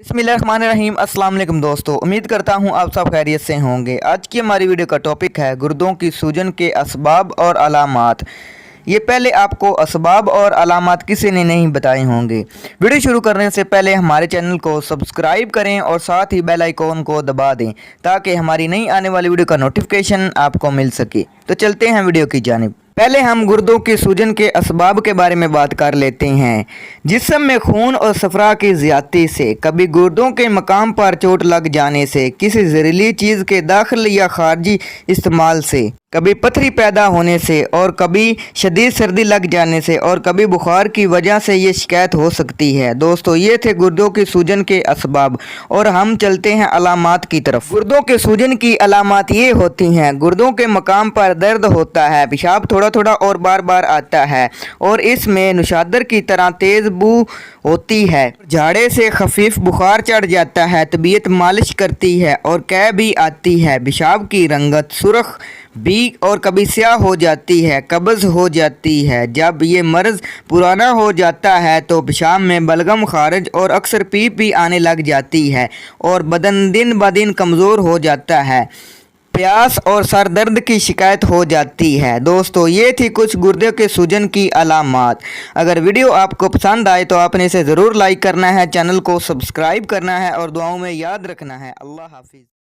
बिस्मिल्लाहिर्रहमानिर्रहीम। अस्सलाम वालेकुम दोस्तों, उम्मीद करता हूँ आप सब खैरियत से होंगे। आज की हमारी वीडियो का टॉपिक है गुर्दों की सूजन के असबाब और अलामात। ये पहले आपको असबाब और अलामात किसी ने नहीं बताए होंगे। वीडियो शुरू करने से पहले हमारे चैनल को सब्सक्राइब करें और साथ ही बेल आइकॉन को दबा दें ताकि हमारी नई आने वाली वीडियो का नोटिफिकेशन आपको मिल सके। तो चलते हैं वीडियो की जानिब। पहले हम गुर्दों की सूजन के असबाब के बारे में बात कर लेते हैं। जिस्म में खून और सफरा की ज़्यादती से, कभी गुर्दों के मकाम पर चोट लग जाने से, किसी जहरीली चीज़ के दाखिल या खारजी इस्तेमाल से, कभी पथरी पैदा होने से, और कभी शदीद सर्दी लग जाने से, और कभी बुखार की वजह से ये शिकायत हो सकती है। दोस्तों, ये थे गुर्दों की सूजन के असबाब और हम चलते हैं अलामात की तरफ। गुर्दों के सूजन की अलामात ये होती हैं: गुर्दों के मकाम पर दर्द होता है, पेशाब थोड़ा थोड़ा और बार बार आता है, और इसमें नुशादर की तरह तेज़ बू होती है, झाड़े से खफीफ बुखार चढ़ जाता है, तबीयत मालिश करती है और कै भी आती है, पेशाब की रंगत सुर्ख भी और कभी स्याह हो जाती है, कब्ज़ हो जाती है। जब ये मर्ज़ पुराना हो जाता है तो पेशाब में बलगम खारिज और अक्सर पीप भी आने लग जाती है और बदन दिन ब दिन कमज़ोर हो जाता है, प्यास और सर दर्द की शिकायत हो जाती है। दोस्तों, ये थी कुछ गुर्दे के सूजन की अलामात। अगर वीडियो आपको पसंद आए तो आपने इसे ज़रूर लाइक करना है, चैनल को सब्सक्राइब करना है और दुआओं में याद रखना है। अल्लाह हाफिज़।